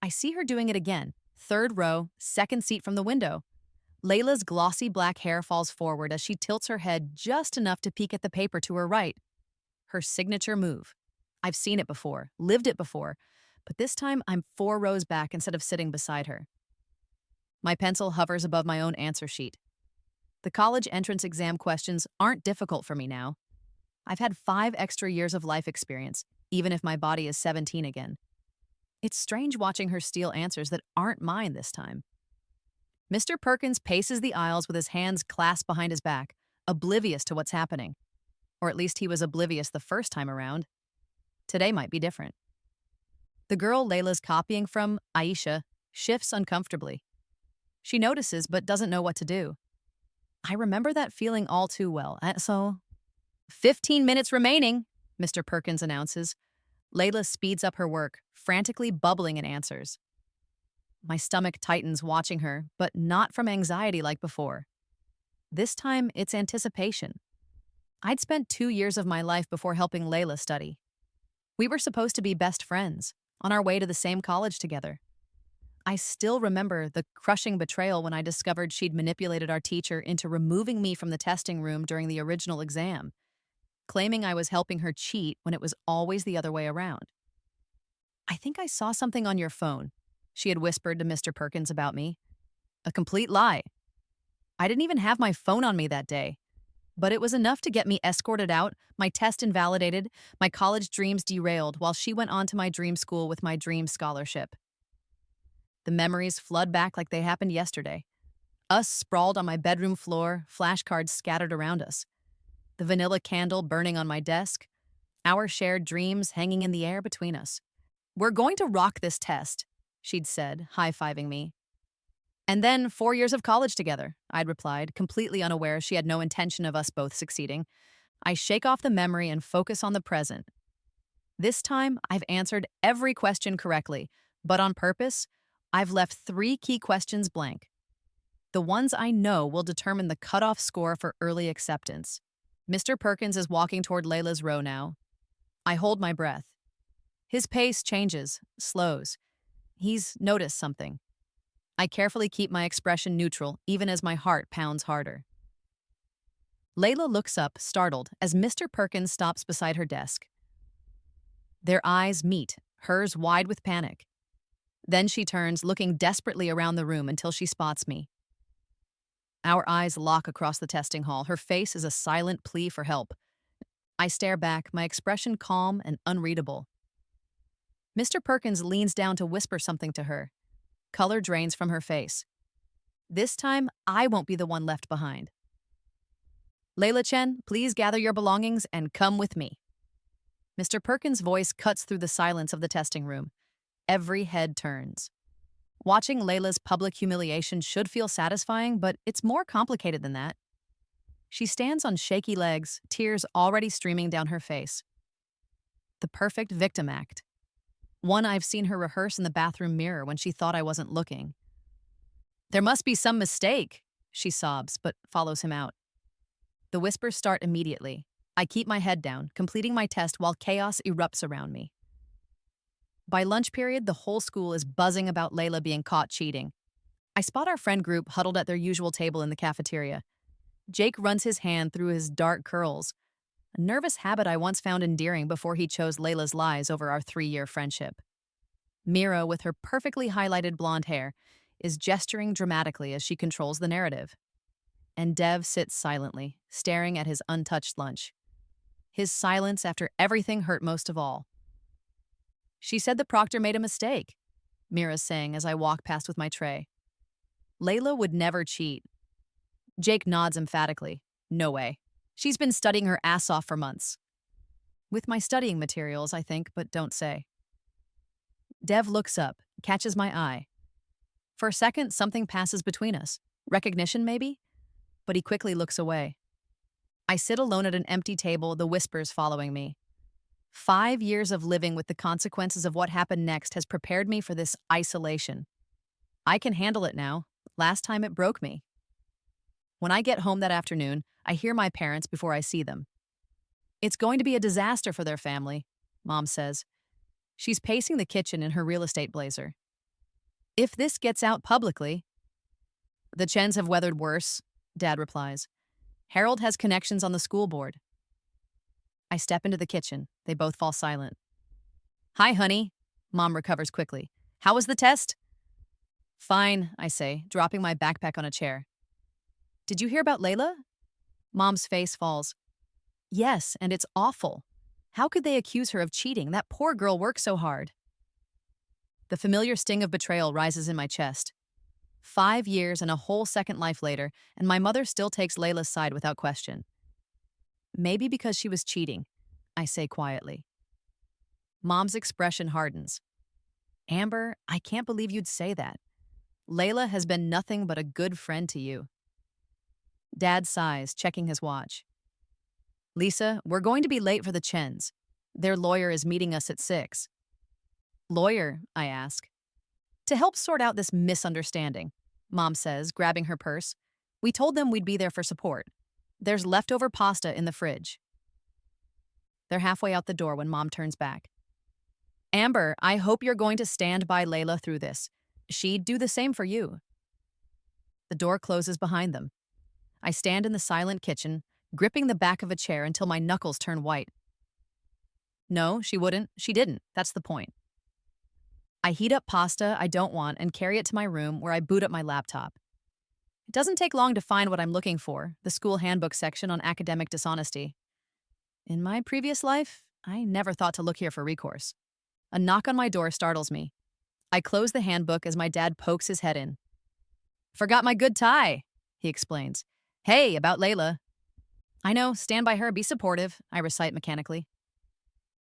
I see her doing it again. Third row, second seat from the window. Layla's glossy black hair falls forward as she tilts her head just enough to peek at the paper to her right. Her signature move. I've seen it before, lived it before, but this time I'm 4 rows back instead of sitting beside her. My pencil hovers above my own answer sheet. The college entrance exam questions aren't difficult for me now. I've had 5 extra years of life experience, even if my body is 17 again. It's strange watching her steal answers that aren't mine this time. Mr. Perkins paces the aisles with his hands clasped behind his back, oblivious to what's happening. Or at least he was oblivious the first time around. Today might be different. The girl Layla's copying from, Aisha, shifts uncomfortably. She notices but doesn't know what to do. I remember that feeling all too well, so 15 minutes remaining, Mr. Perkins announces. Layla speeds up her work, frantically bubbling in answers. My stomach tightens watching her, but not from anxiety like before. This time, it's anticipation. I'd spent 2 years of my life before helping Layla study. We were supposed to be best friends, on our way to the same college together. I still remember the crushing betrayal when I discovered she'd manipulated our teacher into removing me from the testing room during the original exam, claiming I was helping her cheat when it was always the other way around. "I think I saw something on your phone," she had whispered to Mr. Perkins about me. A complete lie. I didn't even have my phone on me that day, but it was enough to get me escorted out, my test invalidated, my college dreams derailed while she went on to my dream school with my dream scholarship. The memories flood back like they happened yesterday. Us sprawled on my bedroom floor, flashcards scattered around us. The vanilla candle burning on my desk, our shared dreams hanging in the air between us. "We're going to rock this test," she'd said, high-fiving me. "And then 4 years of college together," I'd replied, completely unaware she had no intention of us both succeeding. I shake off the memory and focus on the present. This time, I've answered every question correctly, but on purpose, I've left 3 key questions blank. The ones I know will determine the cutoff score for early acceptance. Mr. Perkins is walking toward Layla's row now. I hold my breath. His pace changes, slows. He's noticed something. I carefully keep my expression neutral, even as my heart pounds harder. Layla looks up, startled, as Mr. Perkins stops beside her desk. Their eyes meet, hers wide with panic. Then she turns, looking desperately around the room until she spots me. Our eyes lock across the testing hall. Her face is a silent plea for help. I stare back, my expression calm and unreadable. Mr. Perkins leans down to whisper something to her. Color drains from her face. This time, I won't be the one left behind. "Layla Chen, please gather your belongings and come with me." Mr. Perkins' voice cuts through the silence of the testing room. Every head turns. Watching Layla's public humiliation should feel satisfying, but it's more complicated than that. She stands on shaky legs, tears already streaming down her face. The perfect victim act. One I've seen her rehearse in the bathroom mirror when she thought I wasn't looking. "There must be some mistake," she sobs, but follows him out. The whispers start immediately. I keep my head down, completing my test while chaos erupts around me. By lunch period, the whole school is buzzing about Layla being caught cheating. I spot our friend group huddled at their usual table in the cafeteria. Jake runs his hand through his dark curls, a nervous habit I once found endearing before he chose Layla's lies over our 3-year friendship. Mira, with her perfectly highlighted blonde hair, is gesturing dramatically as she controls the narrative. And Dev sits silently, staring at his untouched lunch. His silence after everything hurt most of all. "She said the proctor made a mistake," Mira's saying as I walk past with my tray. "Layla would never cheat." Jake nods emphatically. "No way. She's been studying her ass off for months." With my studying materials, I think, but don't say. Dev looks up, catches my eye. For a second, something passes between us. Recognition, maybe? But he quickly looks away. I sit alone at an empty table, the whispers following me. 5 years of living with the consequences of what happened next has prepared me for this isolation. I can handle it now. Last time it broke me. When I get home that afternoon, I hear my parents before I see them. "It's going to be a disaster for their family," Mom says. She's pacing the kitchen in her real estate blazer. If this gets out publicly, the Chens have weathered worse, Dad replies. Harold has connections on the school board. I step into the kitchen. They both fall silent. Hi, honey. Mom recovers quickly. How was the test? Fine, I say, dropping my backpack on a chair. Did you hear about Layla? Mom's face falls. Yes, and it's awful. How could they accuse her of cheating? That poor girl worked so hard. The familiar sting of betrayal rises in my chest. 5 years and a whole second life later, and my mother still takes Layla's side without question. Maybe because she was cheating, I say quietly. Mom's expression hardens. Amber, I can't believe you'd say that. Layla has been nothing but a good friend to you. Dad sighs, checking his watch. Lisa, we're going to be late for the Chens. Their lawyer is meeting us at 6. Lawyer, I ask. To help sort out this misunderstanding, Mom says, grabbing her purse. We told them we'd be there for support. There's leftover pasta in the fridge. They're halfway out the door when Mom turns back. Amber, I hope you're going to stand by Layla through this. She'd do the same for you. The door closes behind them. I stand in the silent kitchen, gripping the back of a chair until my knuckles turn white. No, she wouldn't. She didn't. That's the point. I heat up pasta I don't want and carry it to my room where I boot up my laptop. It doesn't take long to find what I'm looking for, the school handbook section on academic dishonesty. In my previous life, I never thought to look here for recourse. A knock on my door startles me. I close the handbook as my dad pokes his head in. Forgot my good tie, he explains. Hey, about Layla. I know, stand by her, be supportive, I recite mechanically.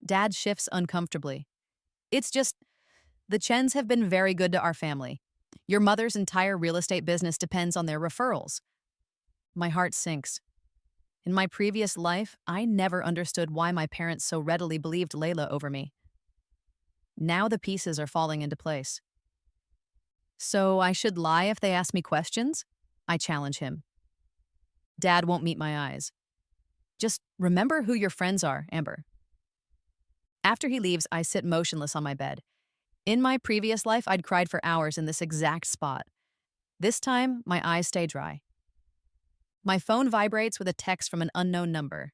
Dad shifts uncomfortably. It's just, the Chens have been very good to our family. Your mother's entire real estate business depends on their referrals. My heart sinks. In my previous life, I never understood why my parents so readily believed Layla over me. Now the pieces are falling into place. So I should lie if they ask me questions? I challenge him. Dad won't meet my eyes. Just remember who your friends are, Amber. After he leaves, I sit motionless on my bed. In my previous life, I'd cried for hours in this exact spot. This time, my eyes stay dry. My phone vibrates with a text from an unknown number.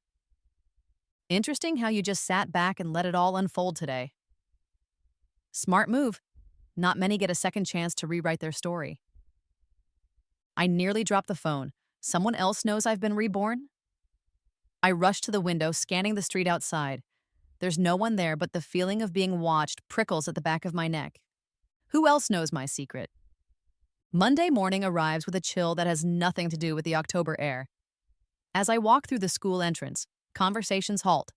Interesting how you just sat back and let it all unfold today. Smart move. Not many get a second chance to rewrite their story. I nearly drop the phone. Someone else knows I've been reborn? I rush to the window, scanning the street outside. There's no one there, but the feeling of being watched prickles at the back of my neck. Who else knows my secret? Monday morning arrives with a chill that has nothing to do with the October air. As I walk through the school entrance, conversations halt.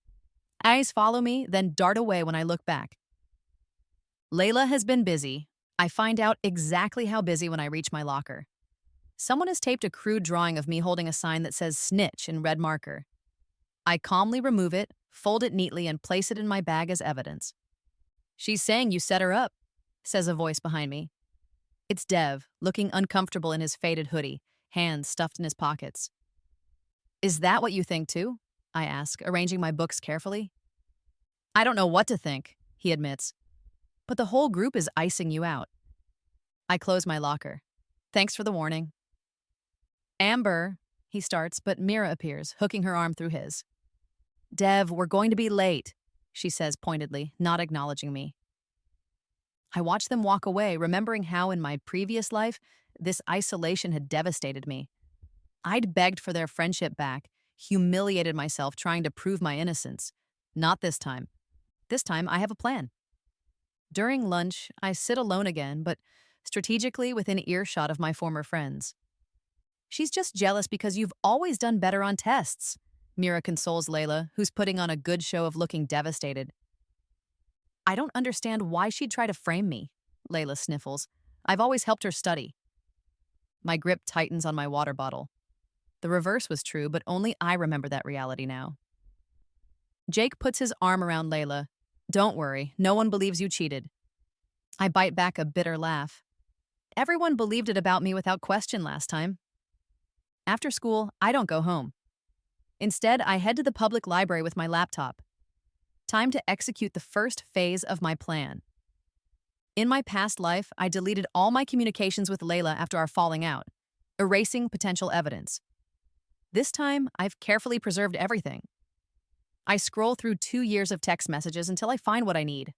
Eyes follow me, then dart away when I look back. Layla has been busy. I find out exactly how busy when I reach my locker. Someone has taped a crude drawing of me holding a sign that says snitch in red marker. I calmly remove it, fold it neatly, and place it in my bag as evidence. She's saying you set her up, says a voice behind me. It's Dev, looking uncomfortable in his faded hoodie, hands stuffed in his pockets. Is that what you think too? I ask, arranging my books carefully. I don't know what to think, he admits. But the whole group is icing you out. I close my locker. Thanks for the warning. Amber, he starts, but Mira appears, hooking her arm through his. Dev, we're going to be late, she says pointedly, not acknowledging me. I watch them walk away, remembering how in my previous life, this isolation had devastated me. I'd begged for their friendship back, humiliated myself trying to prove my innocence. Not this time. This time I have a plan. During lunch, I sit alone again, but strategically within earshot of my former friends. She's just jealous because you've always done better on tests, Mira consoles Layla, who's putting on a good show of looking devastated. I don't understand why she'd try to frame me, Layla sniffles. I've always helped her study. My grip tightens on my water bottle. The reverse was true, but only I remember that reality now. Jake puts his arm around Layla. Don't worry, no one believes you cheated. I bite back a bitter laugh. Everyone believed it about me without question last time. After school, I don't go home. Instead, I head to the public library with my laptop. Time to execute the first phase of my plan. In my past life, I deleted all my communications with Layla after our falling out, erasing potential evidence. This time, I've carefully preserved everything. I scroll through 2 years of text messages until I find what I need.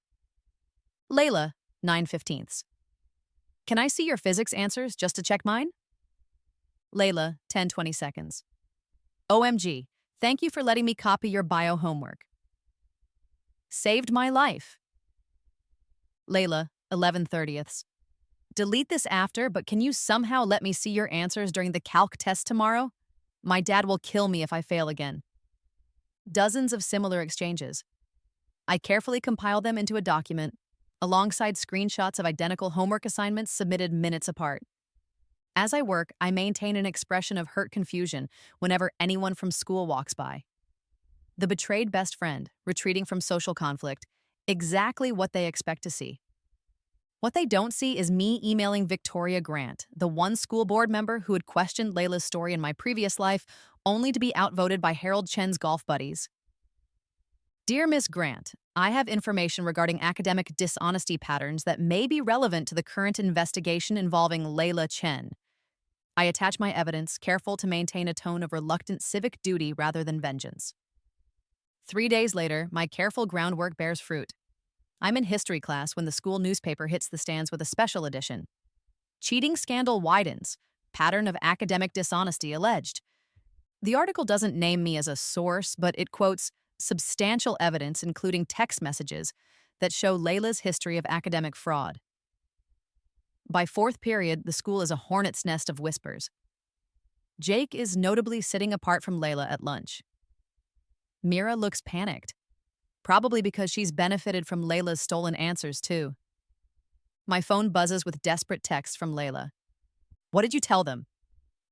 Layla, 9/15. Can I see your physics answers just to check mine? Layla, 10/20. OMG, thank you for letting me copy your bio homework. Saved my life. Layla, 11/30. Delete this after, but can you somehow let me see your answers during the calc test tomorrow? My dad will kill me if I fail again. Dozens of similar exchanges. I carefully compile them into a document, alongside screenshots of identical homework assignments submitted minutes apart. As I work, I maintain an expression of hurt confusion whenever anyone from school walks by. The betrayed best friend, retreating from social conflict, exactly what they expect to see. What they don't see is me emailing Victoria Grant, the one school board member who had questioned Layla's story in my previous life, only to be outvoted by Harold Chen's golf buddies. Dear Miss Grant, I have information regarding academic dishonesty patterns that may be relevant to the current investigation involving Layla Chen. I attach my evidence, careful to maintain a tone of reluctant civic duty rather than vengeance. 3 days later, my careful groundwork bears fruit. I'm in history class when the school newspaper hits the stands with a special edition. Cheating scandal widens. Pattern of academic dishonesty alleged. The article doesn't name me as a source, but it quotes substantial evidence, including text messages, that show Layla's history of academic fraud. By fourth period, the school is a hornet's nest of whispers. Jake is notably sitting apart from Layla at lunch. Mira looks panicked. Probably because she's benefited from Layla's stolen answers, too. My phone buzzes with desperate texts from Layla. What did you tell them?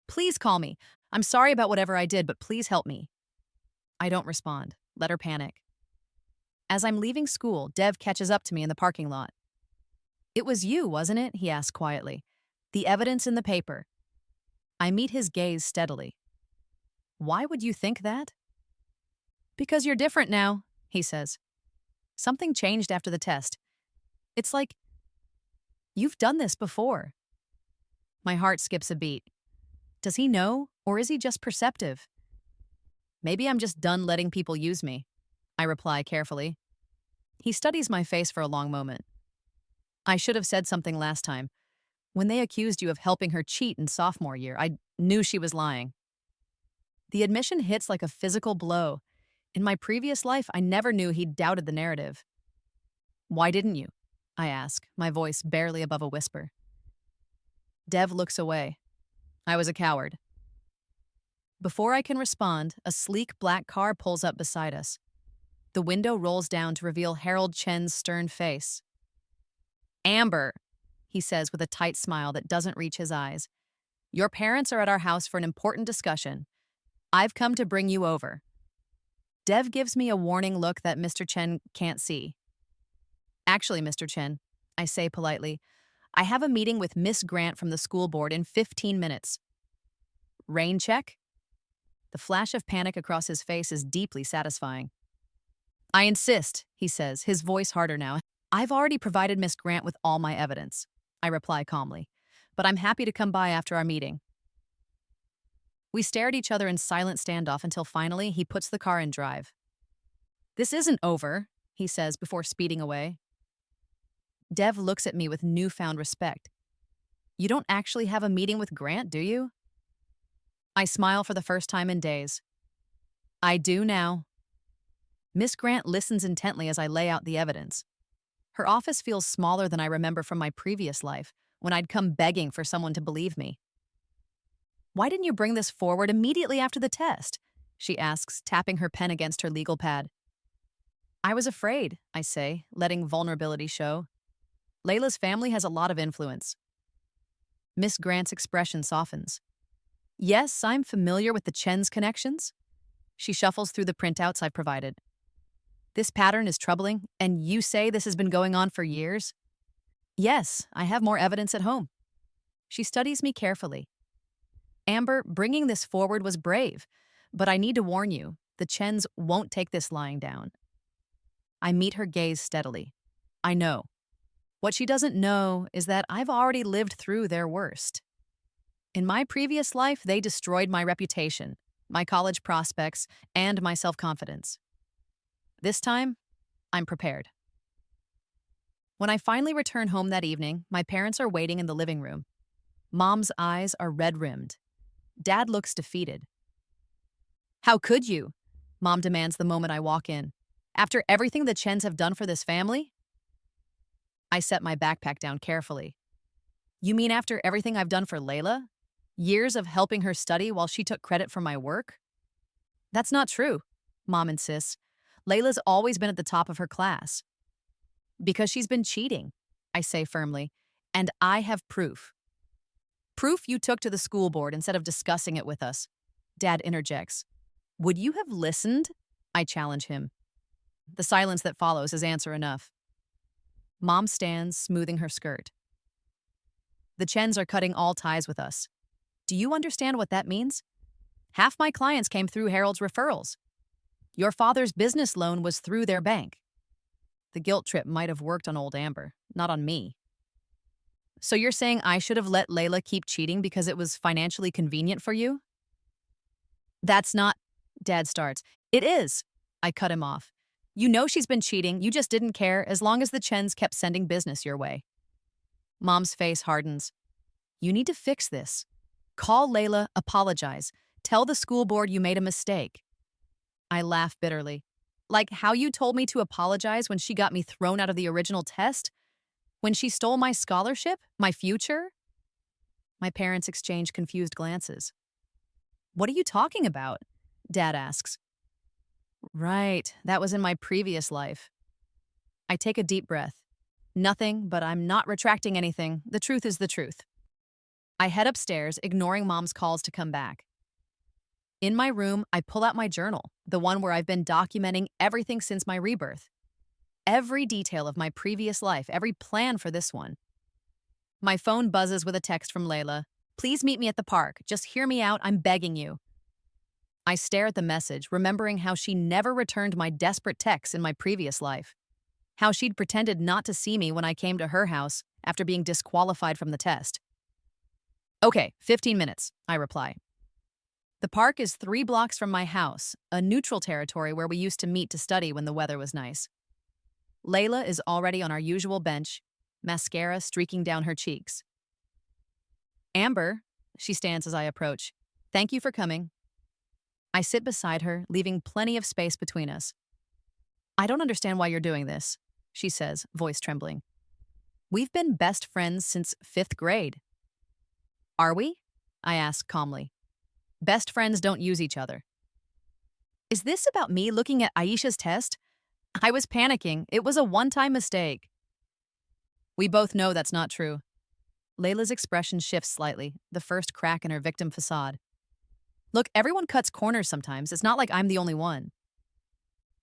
Please call me. I'm sorry about whatever I did, but please help me. I don't respond. Let her panic. As I'm leaving school, Dev catches up to me in the parking lot. It was you, wasn't it? He asks quietly. The evidence in the paper. I meet his gaze steadily. Why would you think that? Because you're different now, he says. Something changed after the test. It's like, you've done this before. My heart skips a beat. Does he know, or is he just perceptive? Maybe I'm just done letting people use me, I reply carefully. He studies my face for a long moment. I should have said something last time. When they accused you of helping her cheat in sophomore year, I knew she was lying. The admission hits like a physical blow. In my previous life, I never knew he'd doubted the narrative. Why didn't you? I ask, my voice barely above a whisper. Dev looks away. I was a coward. Before I can respond, a sleek black car pulls up beside us. The window rolls down to reveal Harold Chen's stern face. Amber, he says with a tight smile that doesn't reach his eyes. Your parents are at our house for an important discussion. I've come to bring you over. Dev gives me a warning look that Mr. Chen can't see. Actually, Mr. Chen, I say politely, I have a meeting with Miss Grant from the school board in 15 minutes. Rain check? The flash of panic across his face is deeply satisfying. I insist, he says, his voice harder now. I've already provided Miss Grant with all my evidence, I reply calmly, but I'm happy to come by after our meeting. We stare at each other in silent standoff until finally he puts the car in drive. This isn't over, he says before speeding away. Dev looks at me with newfound respect. You don't actually have a meeting with Grant, do you? I smile for the first time in days. I do now. Miss Grant listens intently as I lay out the evidence. Her office feels smaller than I remember from my previous life, when I'd come begging for someone to believe me. Why didn't you bring this forward immediately after the test? She asks, tapping her pen against her legal pad. I was afraid, I say, letting vulnerability show. Layla's family has a lot of influence. Miss Grant's expression softens. Yes, I'm familiar with the Chen's connections. She shuffles through the printouts I've provided. This pattern is troubling, and you say this has been going on for years? Yes, I have more evidence at home. She studies me carefully. Amber, bringing this forward was brave, but I need to warn you, the Chens won't take this lying down. I meet her gaze steadily. I know. What she doesn't know is that I've already lived through their worst. In my previous life, they destroyed my reputation, my college prospects, and my self-confidence. This time, I'm prepared. When I finally return home that evening, my parents are waiting in the living room. Mom's eyes are red-rimmed. Dad looks defeated. How could you? Mom demands the moment I walk in. After everything the Chens have done for this family? I set my backpack down carefully. You mean after everything I've done for Layla? Years of helping her study while she took credit for my work? That's not true, Mom insists. Layla's always been at the top of her class. Because she's been cheating, I say firmly, and I have proof. Proof you took to the school board instead of discussing it with us. Dad interjects. Would you have listened? I challenge him. The silence that follows is answer enough. Mom stands, smoothing her skirt. The Chens are cutting all ties with us. Do you understand what that means? Half my clients came through Harold's referrals. Your father's business loan was through their bank. The guilt trip might have worked on old Amber, not on me. So you're saying I should have let Layla keep cheating because it was financially convenient for you? That's not, Dad starts. It is. I cut him off. You know she's been cheating, you just didn't care as long as the Chens kept sending business your way. Mom's face hardens. You need to fix this. Call Layla, apologize. Tell the school board you made a mistake. I laugh bitterly. Like how you told me to apologize when she got me thrown out of the original test? When she stole my scholarship? My future? My parents exchange confused glances. What are you talking about? Dad asks. Right, that was in my previous life. I take a deep breath. Nothing, but I'm not retracting anything. The truth is the truth. I head upstairs, ignoring Mom's calls to come back. In my room, I pull out my journal, the one where I've been documenting everything since my rebirth. Every detail of my previous life, every plan for this one. My phone buzzes with a text from Layla. Please meet me at the park. Just hear me out. I'm begging you. I stare at the message, remembering how she never returned my desperate texts in my previous life. How she'd pretended not to see me when I came to her house after being disqualified from the test. Okay, 15 minutes, I reply. The park is 3 blocks from my house, a neutral territory where we used to meet to study when the weather was nice. Layla is already on our usual bench, mascara streaking down her cheeks. Amber, she stands as I approach. Thank you for coming. I sit beside her, leaving plenty of space between us. I don't understand why you're doing this, she says, voice trembling. We've been best friends since 5th grade. Are we? I ask calmly. Best friends don't use each other. Is this about me looking at Aisha's test? I was panicking. It was a one-time mistake. We both know that's not true. Layla's expression shifts slightly, the first crack in her victim facade. Look, everyone cuts corners sometimes. It's not like I'm the only one.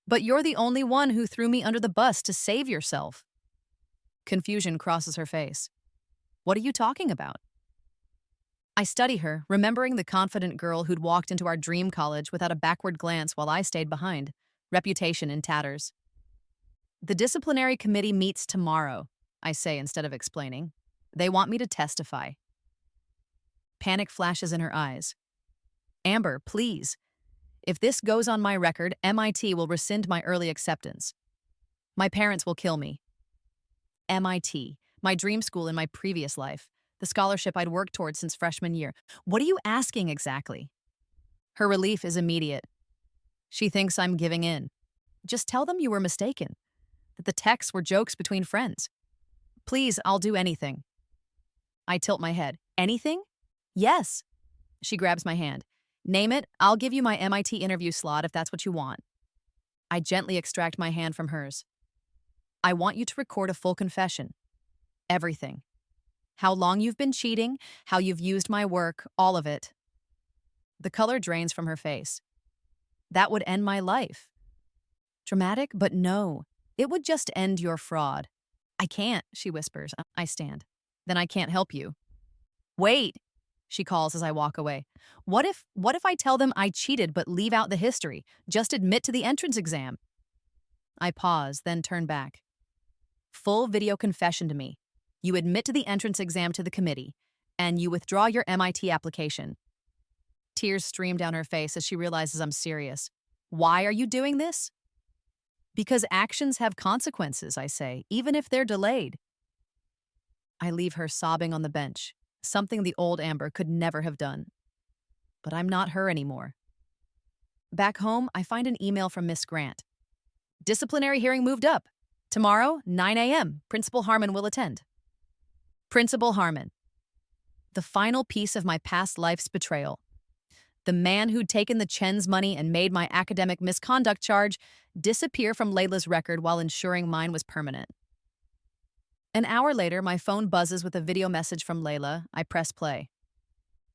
But you're the only one who threw me under the bus to save yourself. Confusion crosses her face. What are you talking about? I study her, remembering the confident girl who'd walked into our dream college without a backward glance while I stayed behind, reputation in tatters. The disciplinary committee meets tomorrow, I say instead of explaining. They want me to testify. Panic flashes in her eyes. Amber, please. If this goes on my record, MIT will rescind my early acceptance. My parents will kill me. MIT, my dream school in my previous life, the scholarship I'd worked towards since freshman year. What are you asking exactly? Her relief is immediate. She thinks I'm giving in. Just tell them you were mistaken, that the texts were jokes between friends. Please, I'll do anything. I tilt my head. Anything? Yes. She grabs my hand. Name it, I'll give you my MIT interview slot if that's what you want. I gently extract my hand from hers. I want you to record a full confession. Everything. How long you've been cheating, how you've used my work, all of it. The color drains from her face. That would end my life. Dramatic, but no. It would just end your fraud. I can't, she whispers. I stand. Then I can't help you. Wait, she calls as I walk away. What if I tell them I cheated but leave out the history? Just admit to the entrance exam. I pause, then turn back. Full video confession to me. You admit to the entrance exam to the committee, and you withdraw your MIT application. Tears stream down her face as she realizes I'm serious. Why are you doing this? Because actions have consequences, I say, even if they're delayed. I leave her sobbing on the bench, something the old Amber could never have done. But I'm not her anymore. Back home, I find an email from Miss Grant. Disciplinary hearing moved up. Tomorrow, 9 a.m., Principal Harmon will attend. Principal Harmon. The final piece of my past life's betrayal. The man who'd taken the Chen's money and made my academic misconduct charge disappear from Layla's record while ensuring mine was permanent. An hour later, my phone buzzes with a video message from Layla. I press play.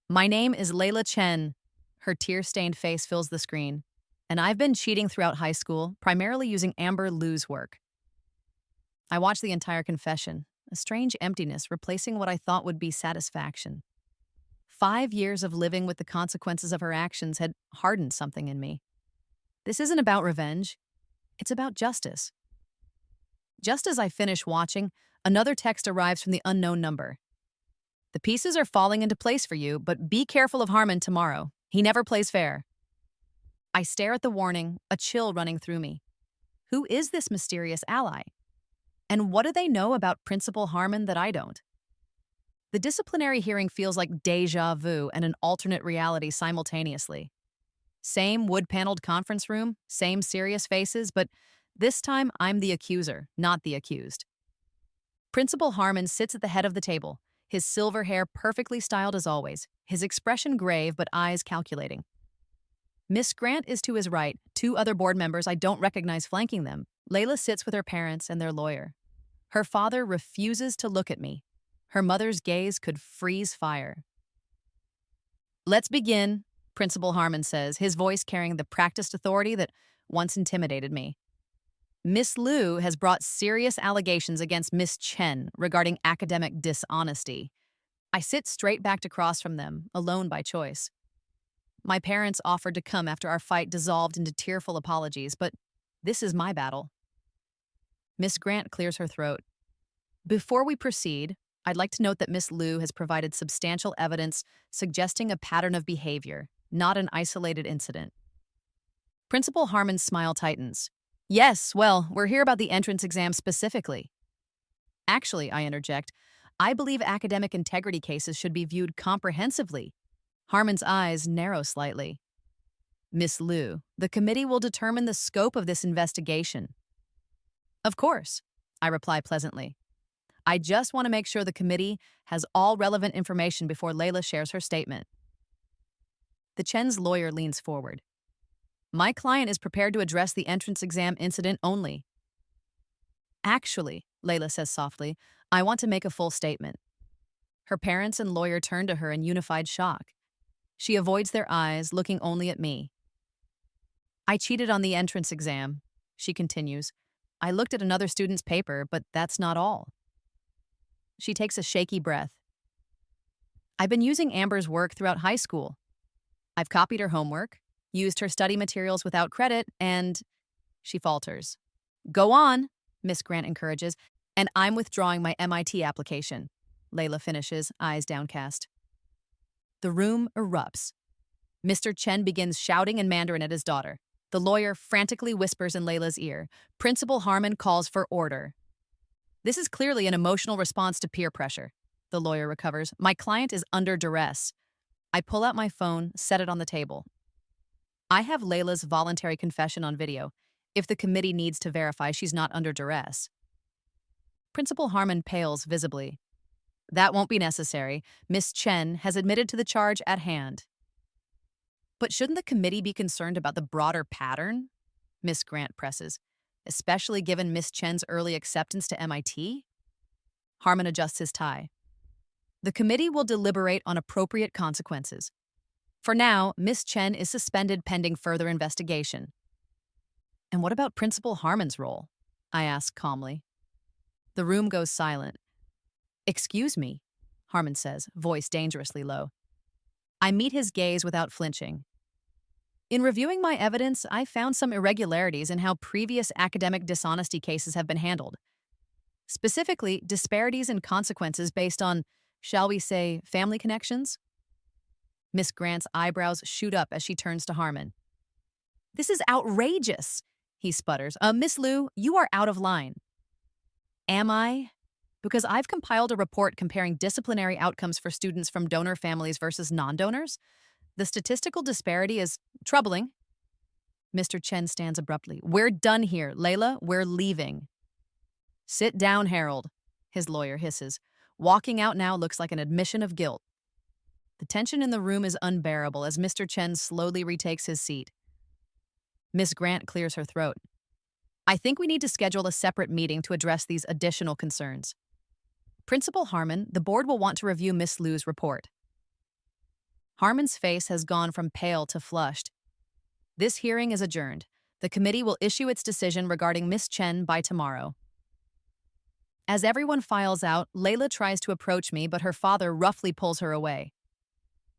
My name is Layla Chen. Her tear-stained face fills the screen. And I've been cheating throughout high school, primarily using Amber Liu's work. I watch the entire confession, a strange emptiness replacing what I thought would be satisfaction. 5 years of living with the consequences of her actions had hardened something in me. This isn't about revenge. It's about justice. Just as I finish watching, another text arrives from the unknown number. The pieces are falling into place for you, but be careful of Harmon tomorrow. He never plays fair. I stare at the warning, a chill running through me. Who is this mysterious ally? And what do they know about Principal Harmon that I don't? The disciplinary hearing feels like déjà vu and an alternate reality simultaneously. Same wood-paneled conference room, same serious faces, but this time I'm the accuser, not the accused. Principal Harmon sits at the head of the table, his silver hair perfectly styled as always, his expression grave but eyes calculating. Miss Grant is to his right, 2 other board members I don't recognize flanking them. Layla sits with her parents and their lawyer. Her father refuses to look at me. Her mother's gaze could freeze fire. Let's begin, Principal Harmon says, his voice carrying the practiced authority that once intimidated me. Miss Liu has brought serious allegations against Miss Chen regarding academic dishonesty. I sit straight backed across from them, alone by choice. My parents offered to come after our fight dissolved into tearful apologies, but this is my battle. Miss Grant clears her throat. Before we proceed, I'd like to note that Miss Liu has provided substantial evidence suggesting a pattern of behavior, not an isolated incident. Principal Harmon's smile tightens. Yes, well, we're here about the entrance exam specifically. Actually, I interject, I believe academic integrity cases should be viewed comprehensively. Harmon's eyes narrow slightly. Miss Liu, the committee will determine the scope of this investigation. Of course, I reply pleasantly. I just want to make sure the committee has all relevant information before Layla shares her statement. The Chen's lawyer leans forward. My client is prepared to address the entrance exam incident only. Actually, Layla says softly, I want to make a full statement. Her parents and lawyer turn to her in unified shock. She avoids their eyes, looking only at me. I cheated on the entrance exam, she continues. I looked at another student's paper, but that's not all. She takes a shaky breath. I've been using Amber's work throughout high school. I've copied her homework, used her study materials without credit, and she falters. Go on, Miss Grant encourages, and I'm withdrawing my MIT application. Layla finishes, eyes downcast. The room erupts. Mr. Chen begins shouting in Mandarin at his daughter. The lawyer frantically whispers in Layla's ear. Principal Harmon calls for order. This is clearly an emotional response to peer pressure. The lawyer recovers. My client is under duress. I pull out my phone, set it on the table. I have Layla's voluntary confession on video, if the committee needs to verify she's not under duress. Principal Harmon pales visibly. That won't be necessary. Miss Chen has admitted to the charge at hand. But shouldn't the committee be concerned about the broader pattern? Miss Grant presses, especially given Miss Chen's early acceptance to MIT? Harmon adjusts his tie. The committee will deliberate on appropriate consequences. For now, Miss Chen is suspended pending further investigation. And what about Principal Harmon's role? I ask calmly. The room goes silent. Excuse me, Harmon says, voice dangerously low. I meet his gaze without flinching. In reviewing my evidence, I found some irregularities in how previous academic dishonesty cases have been handled. Specifically, disparities in consequences based on, shall we say, family connections? Miss Grant's eyebrows shoot up as she turns to Harmon. This is outrageous, he sputters. Miss Liu, you are out of line. Am I? Because I've compiled a report comparing disciplinary outcomes for students from donor families versus non-donors. The statistical disparity is troubling. Mr. Chen stands abruptly. We're done here, Layla. We're leaving. Sit down, Harold, his lawyer hisses. Walking out now looks like an admission of guilt. The tension in the room is unbearable as Mr. Chen slowly retakes his seat. Miss Grant clears her throat. I think we need to schedule a separate meeting to address these additional concerns. Principal Harmon, the board will want to review Miss Liu's report. Harmon's face has gone from pale to flushed. This hearing is adjourned. The committee will issue its decision regarding Miss Chen by tomorrow. As everyone files out, Layla tries to approach me, but her father roughly pulls her away.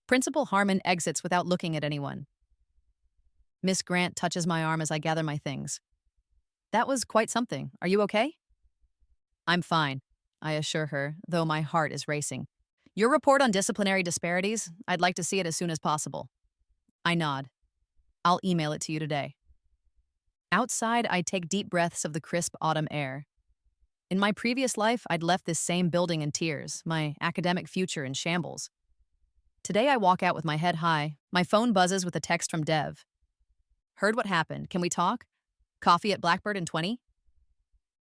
Principal Harmon exits without looking at anyone. Miss Grant touches my arm as I gather my things. That was quite something. Are you okay? I'm fine, I assure her, though my heart is racing. Your report on disciplinary disparities, I'd like to see it as soon as possible. I nod. I'll email it to you today. Outside, I take deep breaths of the crisp autumn air. In my previous life, I'd left this same building in tears, my academic future in shambles. Today, I walk out with my head high. My phone buzzes with a text from Dev. Heard what happened. Can we talk? Coffee at Blackbird in 20?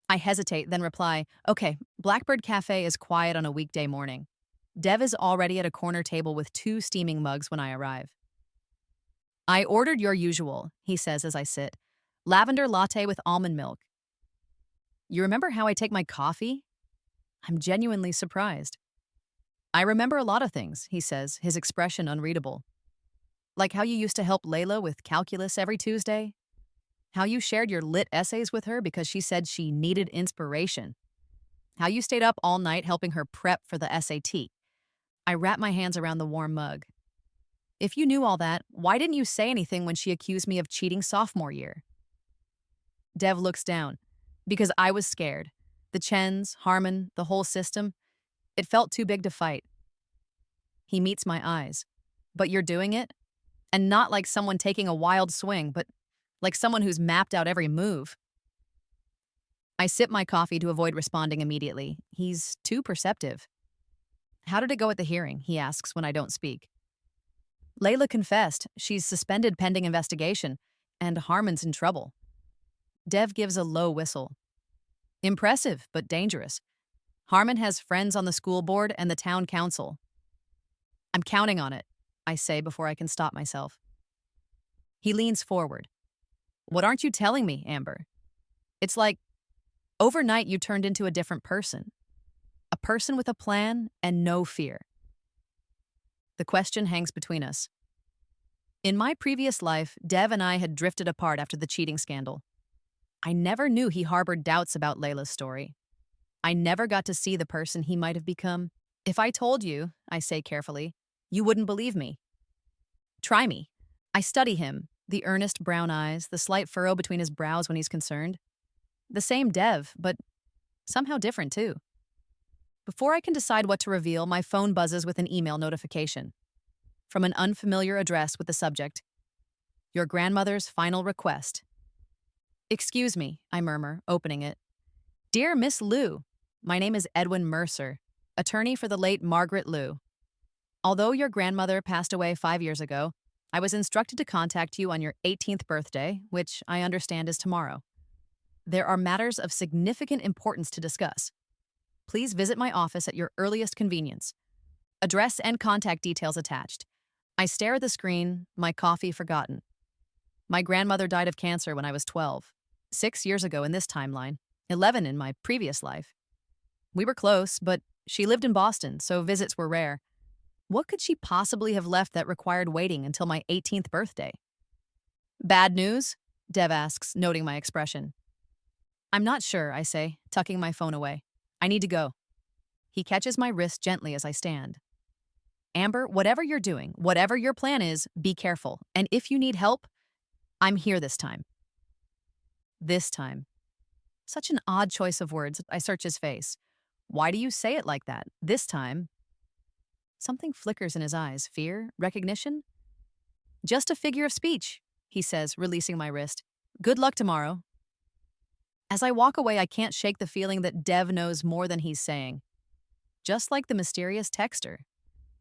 I hesitate, then reply, okay, Blackbird Cafe is quiet on a weekday morning. Dev is already at a corner table with 2 steaming mugs when I arrive. I ordered your usual, he says as I sit. Lavender latte with almond milk. You remember how I take my coffee? I'm genuinely surprised. I remember a lot of things, he says, his expression unreadable. Like how you used to help Layla with calculus every Tuesday? How you shared your lit essays with her because she said she needed inspiration? How you stayed up all night helping her prep for the SAT? I wrap my hands around the warm mug. If you knew all that, why didn't you say anything when she accused me of cheating sophomore year? Dev looks down. Because I was scared. The Chens, Harmon, the whole system. It felt too big to fight. He meets my eyes. But you're doing it? And not like someone taking a wild swing, but like someone who's mapped out every move. I sip my coffee to avoid responding immediately. He's too perceptive. How did it go at the hearing? He asks when I don't speak. Layla confessed. She's suspended pending investigation, and Harmon's in trouble. Dev gives a low whistle. Impressive, but dangerous. Harmon has friends on the school board and the town council. I'm counting on it, I say before I can stop myself. He leans forward. What aren't you telling me, Amber? It's like, overnight you turned into a different person. A person with a plan and no fear. The question hangs between us. In my previous life, Dev and I had drifted apart after the cheating scandal. I never knew he harbored doubts about Layla's story. I never got to see the person he might have become. If I told you, I say carefully, you wouldn't believe me. Try me. I study him, the earnest brown eyes, the slight furrow between his brows when he's concerned. The same Dev, but somehow different too. Before I can decide what to reveal, my phone buzzes with an email notification. From an unfamiliar address with the subject, your grandmother's final request. Excuse me, I murmur, opening it. Dear Miss Liu, my name is Edwin Mercer, attorney for the late Margaret Liu. Although your grandmother passed away 5 years ago, I was instructed to contact you on your 18th birthday, which I understand is tomorrow. There are matters of significant importance to discuss. Please visit my office at your earliest convenience. Address and contact details attached. I stare at the screen, my coffee forgotten. My grandmother died of cancer when I was 12. 6 years ago in this timeline, 11 in my previous life. We were close, but she lived in Boston, so visits were rare. What could she possibly have left that required waiting until my 18th birthday? Bad news? Dev asks, noting my expression. I'm not sure, I say, tucking my phone away. I need to go. He catches my wrist gently as I stand. Amber, whatever you're doing, whatever your plan is, be careful. And if you need help, I'm here this time. This time. Such an odd choice of words. I search his face. Why do you say it like that? This time, something flickers in his eyes. Fear? Recognition? Just a figure of speech, he says, releasing my wrist. Good luck tomorrow. As I walk away, I can't shake the feeling that Dev knows more than he's saying. Just like the mysterious texter.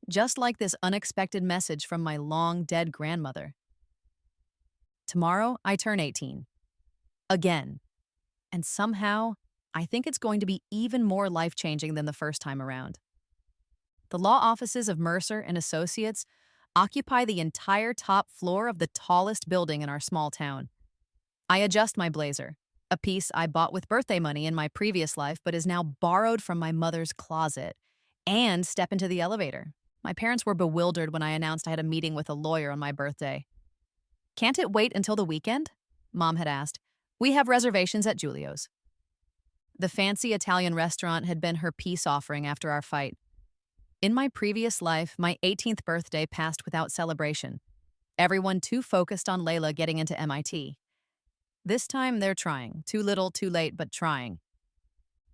Just like this unexpected message from my long-dead grandmother. Tomorrow, I turn 18. Again. And somehow, I think it's going to be even more life-changing than the first time around. The law offices of Mercer and Associates occupy the entire top floor of the tallest building in our small town. I adjust my blazer, a piece I bought with birthday money in my previous life but is now borrowed from my mother's closet, and step into the elevator. My parents were bewildered when I announced I had a meeting with a lawyer on my birthday. Can't it wait until the weekend? Mom had asked. We have reservations at Giulio's. The fancy Italian restaurant had been her peace offering after our fight. In my previous life, my 18th birthday passed without celebration. Everyone too focused on Layla getting into MIT. This time, they're trying. Too little, too late, but trying.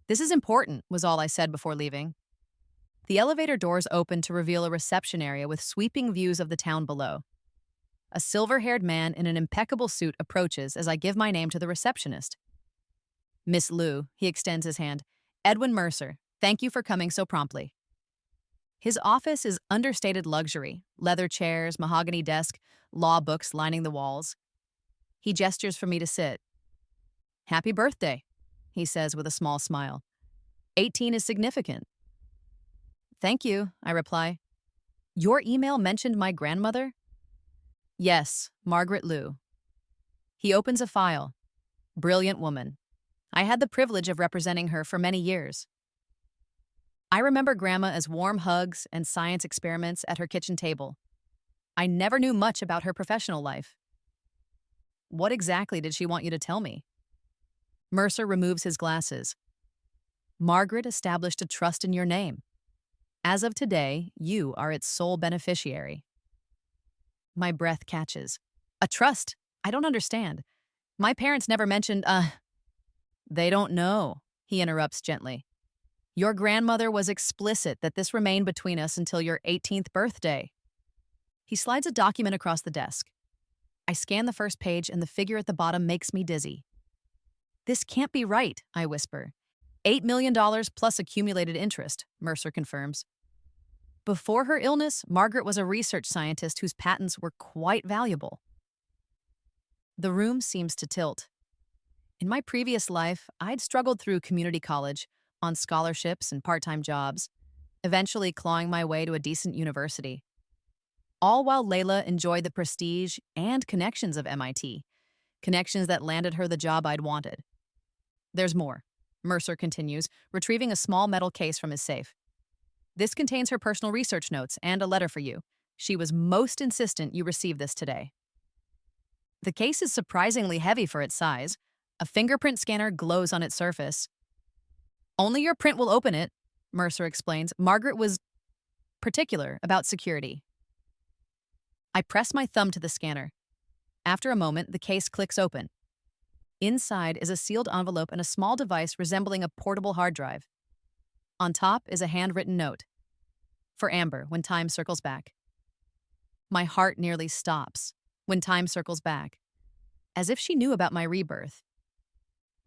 This is important, was all I said before leaving. The elevator doors opened to reveal a reception area with sweeping views of the town below. A silver-haired man in an impeccable suit approaches as I give my name to the receptionist. Miss Liu, he extends his hand. Edwin Mercer, thank you for coming so promptly. His office is understated luxury, leather chairs, mahogany desk, law books lining the walls. He gestures for me to sit. Happy birthday, he says with a small smile. 18 is significant. Thank you, I reply. Your email mentioned my grandmother? Yes, Margaret Liu. He opens a file. Brilliant woman. I had the privilege of representing her for many years. I remember Grandma as warm hugs and science experiments at her kitchen table. I never knew much about her professional life. What exactly did she want you to tell me? Mercer removes his glasses. Margaret established a trust in your name. As of today, you are its sole beneficiary. My breath catches. A trust? I don't understand. My parents never mentioned, They don't know, he interrupts gently. Your grandmother was explicit that this remained between us until your 18th birthday. He slides a document across the desk. I scan the first page and the figure at the bottom makes me dizzy. This can't be right, I whisper. $8 million plus accumulated interest, Mercer confirms. Before her illness, Margaret was a research scientist whose patents were quite valuable. The room seems to tilt. In my previous life, I'd struggled through community college, on scholarships and part-time jobs, eventually clawing my way to a decent university. All while Layla enjoyed the prestige and connections of MIT, connections that landed her the job I'd wanted. There's more, Mercer continues, retrieving a small metal case from his safe. This contains her personal research notes and a letter for you. She was most insistent you receive this today. The case is surprisingly heavy for its size. A fingerprint scanner glows on its surface. Only your print will open it, Mercer explains. Margaret was particular about security. I press my thumb to the scanner. After a moment, the case clicks open. Inside is a sealed envelope and a small device resembling a portable hard drive. On top is a handwritten note. For Amber, when time circles back. My heart nearly stops when time circles back, as if she knew about my rebirth.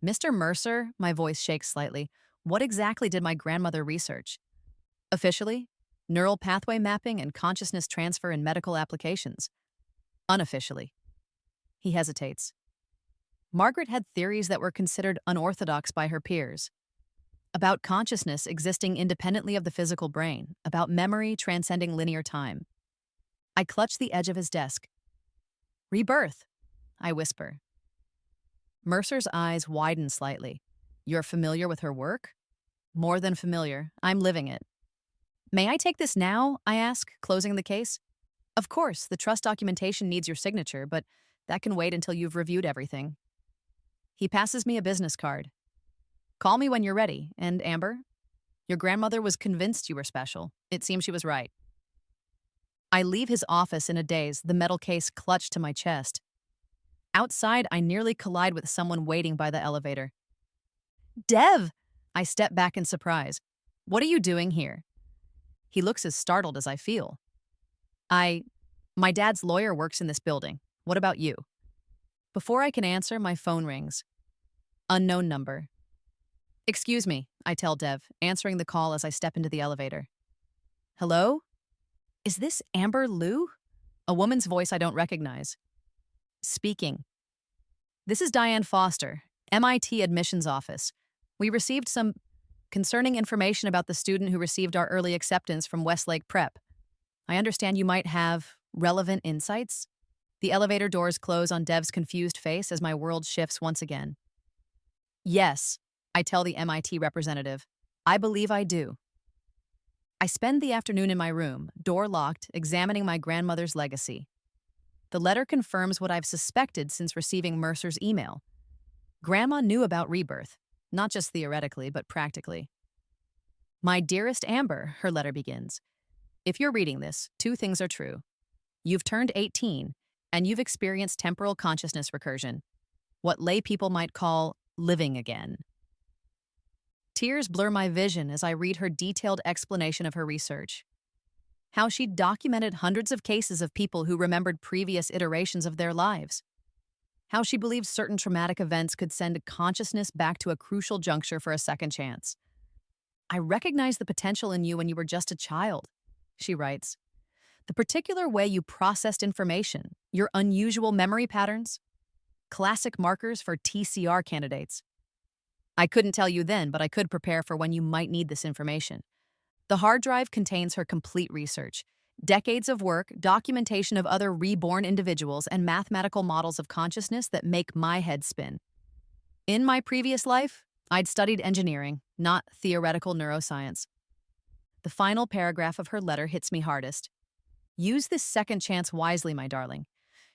Mr. Mercer, my voice shakes slightly, what exactly did my grandmother research? Officially, neural pathway mapping and consciousness transfer in medical applications. Unofficially. He hesitates. Margaret had theories that were considered unorthodox by her peers. About consciousness existing independently of the physical brain, about memory transcending linear time. I clutch the edge of his desk. Rebirth, I whisper. Mercer's eyes widen slightly. You're familiar with her work? More than familiar. I'm living it. May I take this now? I ask, closing the case. Of course, the trust documentation needs your signature, but that can wait until you've reviewed everything. He passes me a business card. Call me when you're ready. And Amber, your grandmother was convinced you were special. It seems she was right. I leave his office in a daze, the metal case clutched to my chest. Outside, I nearly collide with someone waiting by the elevator. Dev! I step back in surprise. What are you doing here? He looks as startled as I feel. I. My dad's lawyer works in this building. What about you? Before I can answer, my phone rings. Unknown number. Excuse me, I tell Dev, answering the call as I step into the elevator. Hello? Is this Amber Lou? A woman's voice I don't recognize. Speaking. This is Diane Foster, MIT admissions office. We received some concerning information about the student who received our early acceptance from Westlake Prep. I understand you might have relevant insights? The elevator doors close on Dev's confused face as my world shifts once again. Yes, I tell the MIT representative. I believe I do. I spend the afternoon in my room, door locked, examining my grandmother's legacy. The letter confirms what I've suspected since receiving Mercer's email. Grandma knew about Rebirth, not just theoretically, but practically. My dearest Amber, her letter begins. If you're reading this, two things are true. You've turned 18, and you've experienced temporal consciousness recursion, what lay people might call living again. Tears blur my vision as I read her detailed explanation of her research. How she'd documented hundreds of cases of people who remembered previous iterations of their lives. How she believed certain traumatic events could send consciousness back to a crucial juncture for a second chance. I recognized the potential in you when you were just a child, she writes. The particular way you processed information, your unusual memory patterns, classic markers for TCR candidates. I couldn't tell you then, but I could prepare for when you might need this information. The hard drive contains her complete research, decades of work, documentation of other reborn individuals, and mathematical models of consciousness that make my head spin. In my previous life, I'd studied engineering, not theoretical neuroscience. The final paragraph of her letter hits me hardest. Use this second chance wisely, my darling.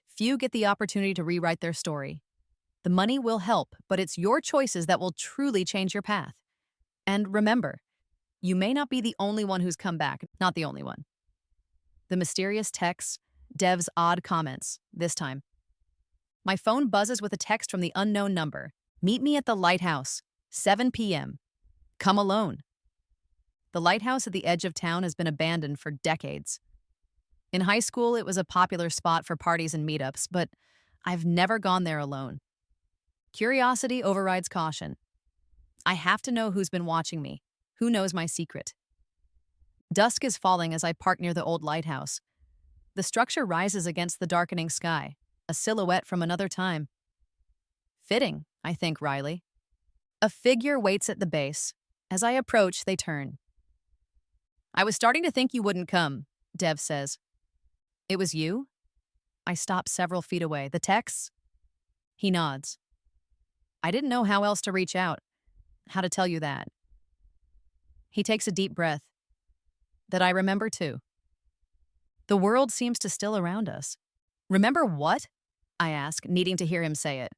Few get the opportunity to rewrite their story. The money will help, but it's your choices that will truly change your path. And remember, you may not be the only one who's come back, not the only one. The mysterious texts, Dev's odd comments, this time. My phone buzzes with a text from the unknown number. Meet me at the lighthouse, 7 p.m. Come alone. The lighthouse at the edge of town has been abandoned for decades. In high school, it was a popular spot for parties and meetups, but I've never gone there alone. Curiosity overrides caution. I have to know who's been watching me, who knows my secret. Dusk is falling as I park near the old lighthouse. The structure rises against the darkening sky, a silhouette from another time. Fitting, I think wryly. A figure waits at the base. As I approach, they turn. I was starting to think you wouldn't come, Dev says. It was you? I stop several feet away. The texts? He nods. I didn't know how else to reach out, how to tell you that. He takes a deep breath. That I remember too. The world seems to still around us. Remember what? I ask, needing to hear him say it.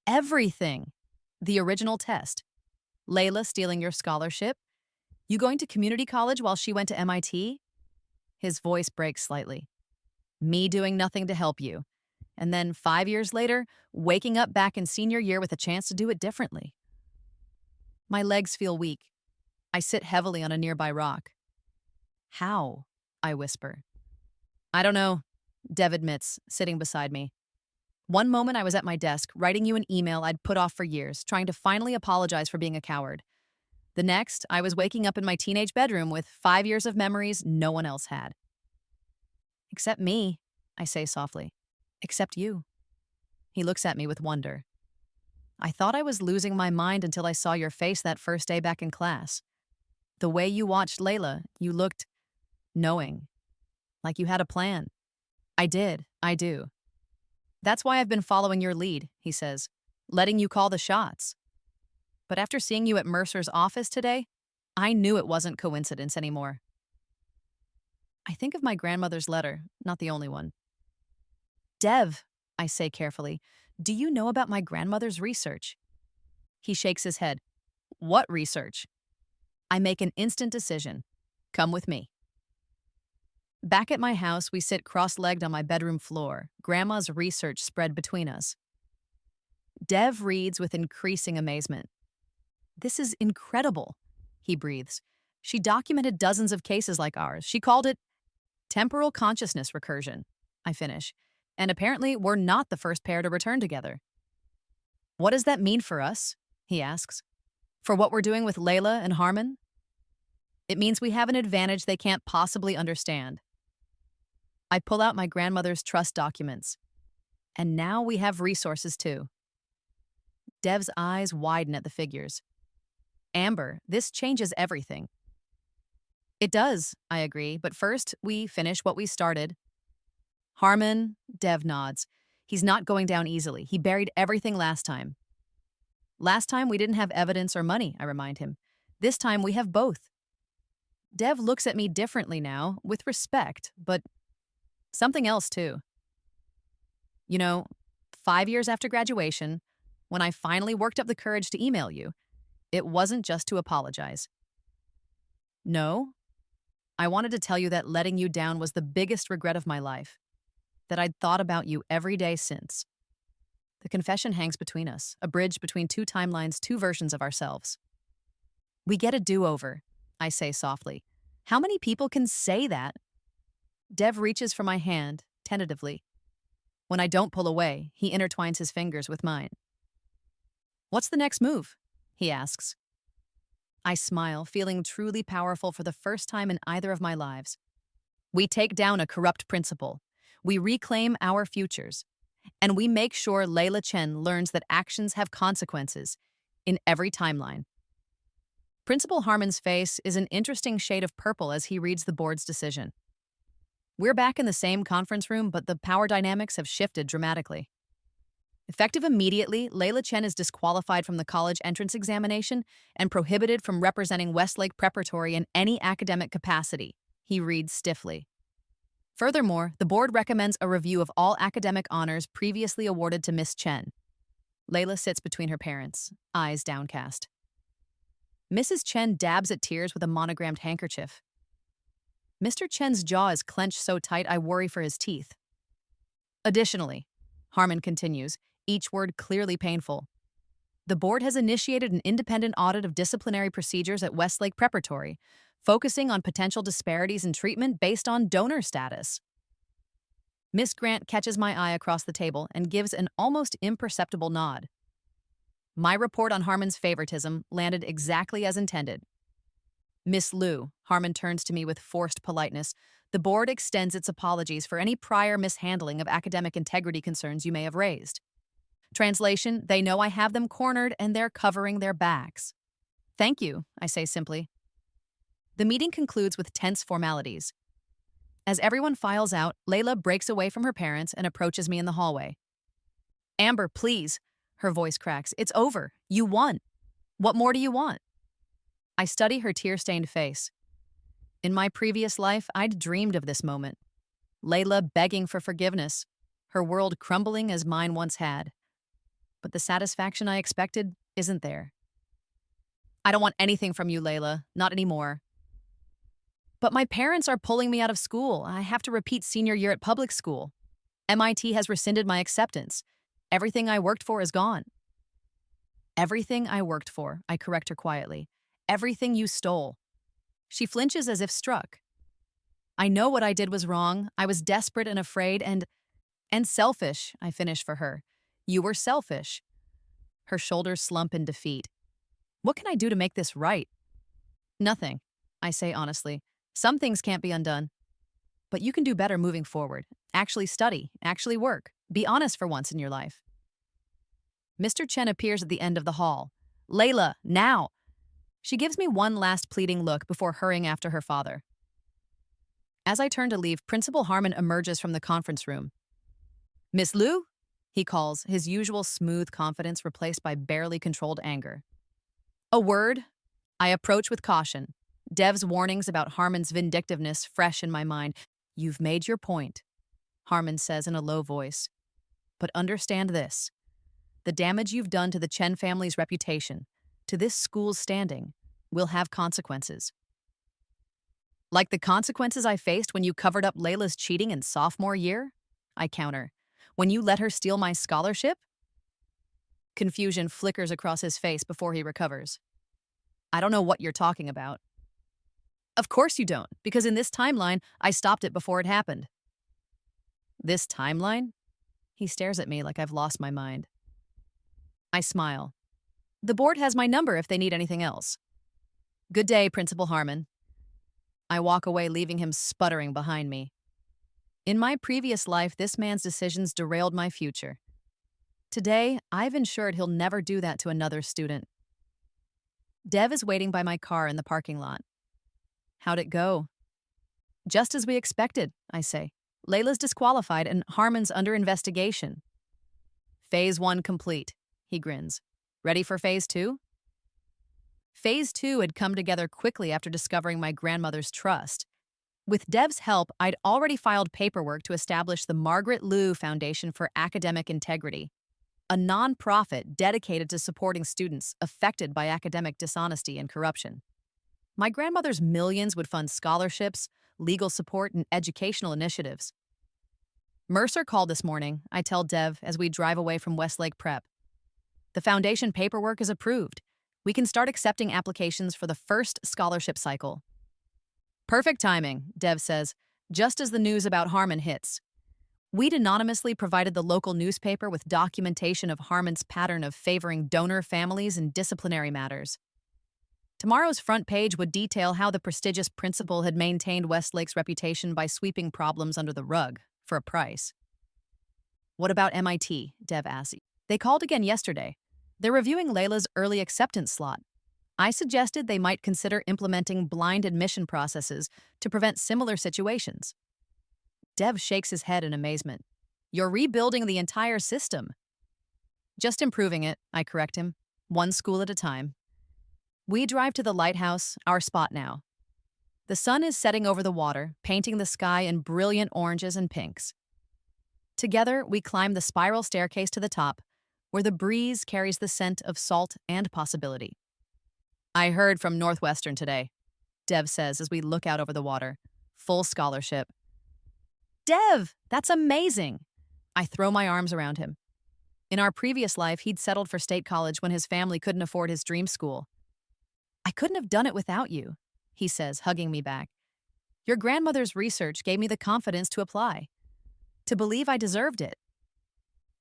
Everything. The original test. Layla stealing your scholarship. You going to community college while she went to MIT? His voice breaks slightly. Me doing nothing to help you. And then 5 years later, waking up back in senior year with a chance to do it differently. My legs feel weak. I sit heavily on a nearby rock. How? I whisper. I don't know, Dev admits, sitting beside me. One moment I was at my desk, writing you an email I'd put off for years, trying to finally apologize for being a coward. The next, I was waking up in my teenage bedroom with 5 years of memories no one else had. Except me, I say softly. Except you. He looks at me with wonder. I thought I was losing my mind until I saw your face that first day back in class. The way you watched Layla, you looked knowing. Like you had a plan. I do. That's why I've been following your lead, he says, letting you call the shots. But after seeing you at Mercer's office today, I knew it wasn't coincidence anymore. I think of my grandmother's letter, not the only one. Dev, I say carefully, do you know about my grandmother's research? He shakes his head. What research? I make an instant decision. Come with me. Back at my house, we sit cross-legged on my bedroom floor, Grandma's research spread between us. Dev reads with increasing amazement. This is incredible, he breathes. She documented dozens of cases like ours. She called it temporal consciousness recursion, I finish. And apparently, we're not the first pair to return together. What does that mean for us? He asks. For what we're doing with Layla and Harmon? It means we have an advantage they can't possibly understand. I pull out my grandmother's trust documents. And now we have resources too. Dev's eyes widen at the figures. Amber, this changes everything. It does, I agree, but first, we finish what we started. Harmon, Dev nods. He's not going down easily. He buried everything last time. Last time, we didn't have evidence or money, I remind him. This time, we have both. Dev looks at me differently now, with respect, but something else too. You know, 5 years after graduation, when I finally worked up the courage to email you, it wasn't just to apologize. No, I wanted to tell you that letting you down was the biggest regret of my life, that I'd thought about you every day since. The confession hangs between us, a bridge between two timelines, two versions of ourselves. We get a do-over, I say softly. How many people can say that? Dev reaches for my hand, tentatively. When I don't pull away, he intertwines his fingers with mine. What's the next move? He asks. I smile, feeling truly powerful for the first time in either of my lives. We take down a corrupt principal. We reclaim our futures. And we make sure Layla Chen learns that actions have consequences in every timeline. Principal Harmon's face is an interesting shade of purple as he reads the board's decision. We're back in the same conference room, but the power dynamics have shifted dramatically. Effective immediately, Layla Chen is disqualified from the college entrance examination and prohibited from representing Westlake Preparatory in any academic capacity, he reads stiffly. Furthermore, the board recommends a review of all academic honors previously awarded to Miss Chen. Layla sits between her parents, eyes downcast. Mrs. Chen dabs at tears with a monogrammed handkerchief. Mr. Chen's jaw is clenched so tight I worry for his teeth. Additionally, Harmon continues, each word clearly painful. The board has initiated an independent audit of disciplinary procedures at Westlake Preparatory, focusing on potential disparities in treatment based on donor status. Miss Grant catches my eye across the table and gives an almost imperceptible nod. My report on Harmon's favoritism landed exactly as intended. Miss Liu, Harmon turns to me with forced politeness, the board extends its apologies for any prior mishandling of academic integrity concerns you may have raised. Translation, they know I have them cornered and they're covering their backs. Thank you, I say simply. The meeting concludes with tense formalities. As everyone files out, Layla breaks away from her parents and approaches me in the hallway. Amber, please, her voice cracks. It's over. You won. What more do you want? I study her tear-stained face. In my previous life, I'd dreamed of this moment. Layla begging for forgiveness, her world crumbling as mine once had. But the satisfaction I expected isn't there. I don't want anything from you, Layla. Not anymore. But my parents are pulling me out of school. I have to repeat senior year at public school. MIT has rescinded my acceptance. Everything I worked for is gone. Everything I worked for, I correct her quietly. Everything you stole. She flinches as if struck. I know what I did was wrong. I was desperate and afraid and selfish, I finish for her. You were selfish. Her shoulders slump in defeat. What can I do to make this right? Nothing, I say honestly. Some things can't be undone. But you can do better moving forward. Actually study, actually work. Be honest for once in your life. Mr. Chen appears at the end of the hall. Layla, now! She gives me one last pleading look before hurrying after her father. As I turn to leave, Principal Harmon emerges from the conference room. Miss Liu? He calls, his usual smooth confidence replaced by barely controlled anger. A word. I approach with caution. Dev's warnings about Harmon's vindictiveness fresh in my mind. You've made your point, Harmon says in a low voice. But understand this. The damage you've done to the Chen family's reputation, to this school's standing, will have consequences. Like the consequences I faced when you covered up Layla's cheating in sophomore year? I counter. When you let her steal my scholarship? Confusion flickers across his face before he recovers. I don't know what you're talking about. Of course you don't, because in this timeline, I stopped it before it happened. This timeline? He stares at me like I've lost my mind. I smile. The board has my number if they need anything else. Good day, Principal Harmon. I walk away, leaving him sputtering behind me. In my previous life, this man's decisions derailed my future. Today, I've ensured he'll never do that to another student. Dev is waiting by my car in the parking lot. How'd it go? Just as we expected, I say. Layla's disqualified and Harmon's under investigation. Phase 1 complete, he grins. Ready for Phase 2? Phase 2 had come together quickly after discovering my grandmother's trust. With Dev's help, I'd already filed paperwork to establish the Margaret Liu Foundation for Academic Integrity, a nonprofit dedicated to supporting students affected by academic dishonesty and corruption. My grandmother's millions would fund scholarships, legal support, and educational initiatives. Mercer called this morning, I tell Dev as we drive away from Westlake Prep. The foundation paperwork is approved. We can start accepting applications for the first scholarship cycle. Perfect timing, Dev says, just as the news about Harmon hits. We'd anonymously provided the local newspaper with documentation of Harmon's pattern of favoring donor families in disciplinary matters. Tomorrow's front page would detail how the prestigious principal had maintained Westlake's reputation by sweeping problems under the rug for a price. What about MIT? Dev asked. They called again yesterday. They're reviewing Layla's early acceptance slot. I suggested they might consider implementing blind admission processes to prevent similar situations. Dev shakes his head in amazement. You're rebuilding the entire system. Just improving it, I correct him, one school at a time. We drive to the lighthouse, our spot now. The sun is setting over the water, painting the sky in brilliant oranges and pinks. Together, we climb the spiral staircase to the top, where the breeze carries the scent of salt and possibility. I heard from Northwestern today, Dev says as we look out over the water. Full scholarship. Dev, that's amazing! I throw my arms around him. In our previous life, he'd settled for state college when his family couldn't afford his dream school. I couldn't have done it without you, he says, hugging me back. Your grandmother's research gave me the confidence to apply, to believe I deserved it.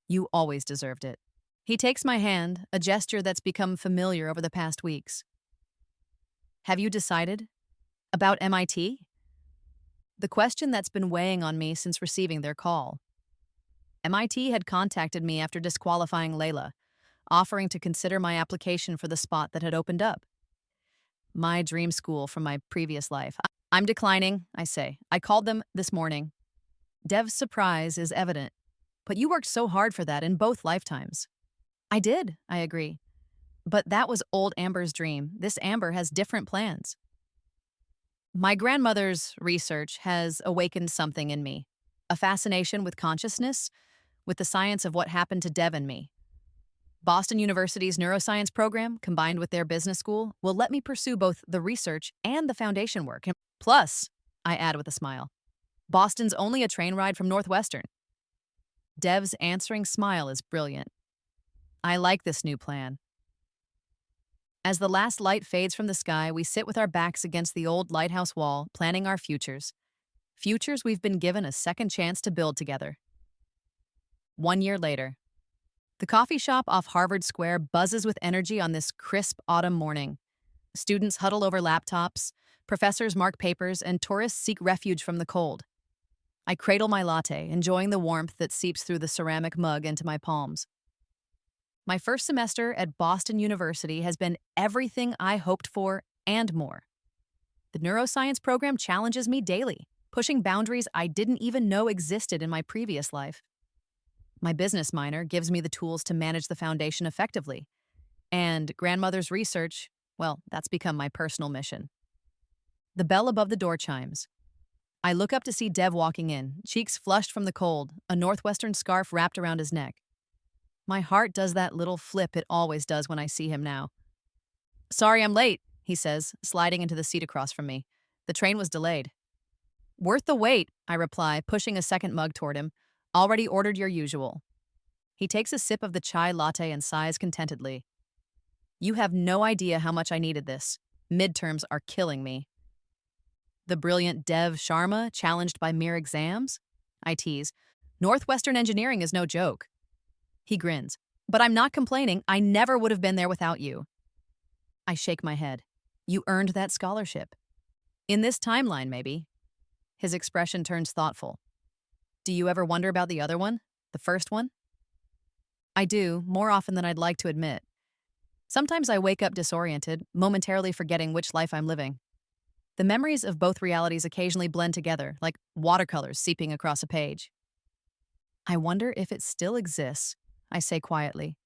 You always deserved it. He takes my hand, a gesture that's become familiar over the past weeks. Have you decided? About MIT? The question that's been weighing on me since receiving their call. MIT had contacted me after disqualifying Layla, offering to consider my application for the spot that had opened up. My dream school from my previous life. I'm declining, I say. I called them this morning. Dev's surprise is evident. But you worked so hard for that in both lifetimes. I did, I agree. But that was old Amber's dream. This Amber has different plans. My grandmother's research has awakened something in me. A fascination with consciousness, with the science of what happened to Dev and me. Boston University's neuroscience program, combined with their business school, will let me pursue both the research and the foundation work. Plus, I add with a smile, Boston's only a train ride from Northwestern. Dev's answering smile is brilliant. I like this new plan. As the last light fades from the sky, we sit with our backs against the old lighthouse wall, planning our futures. Futures we've been given a second chance to build together. 1 year later. The coffee shop off Harvard Square buzzes with energy on this crisp autumn morning. Students huddle over laptops, professors mark papers, and tourists seek refuge from the cold. I cradle my latte, enjoying the warmth that seeps through the ceramic mug into my palms. My first semester at Boston University has been everything I hoped for and more. The neuroscience program challenges me daily, pushing boundaries I didn't even know existed in my previous life. My business minor gives me the tools to manage the foundation effectively. And grandmother's research, well, that's become my personal mission. The bell above the door chimes. I look up to see Dev walking in, cheeks flushed from the cold, a Northwestern scarf wrapped around his neck. My heart does that little flip it always does when I see him now. Sorry I'm late, he says, sliding into the seat across from me. The train was delayed. Worth the wait, I reply, pushing a second mug toward him. Already ordered your usual. He takes a sip of the chai latte and sighs contentedly. You have no idea how much I needed this. Midterms are killing me. The brilliant Dev Sharma challenged by mere exams? I tease. Northwestern engineering is no joke. He grins. But I'm not complaining. I never would have been there without you. I shake my head. You earned that scholarship. In this timeline, maybe. His expression turns thoughtful. Do you ever wonder about the other one? The first one? I do, more often than I'd like to admit. Sometimes I wake up disoriented, momentarily forgetting which life I'm living. The memories of both realities occasionally blend together, like watercolors seeping across a page. I wonder if it still exists, I say quietly.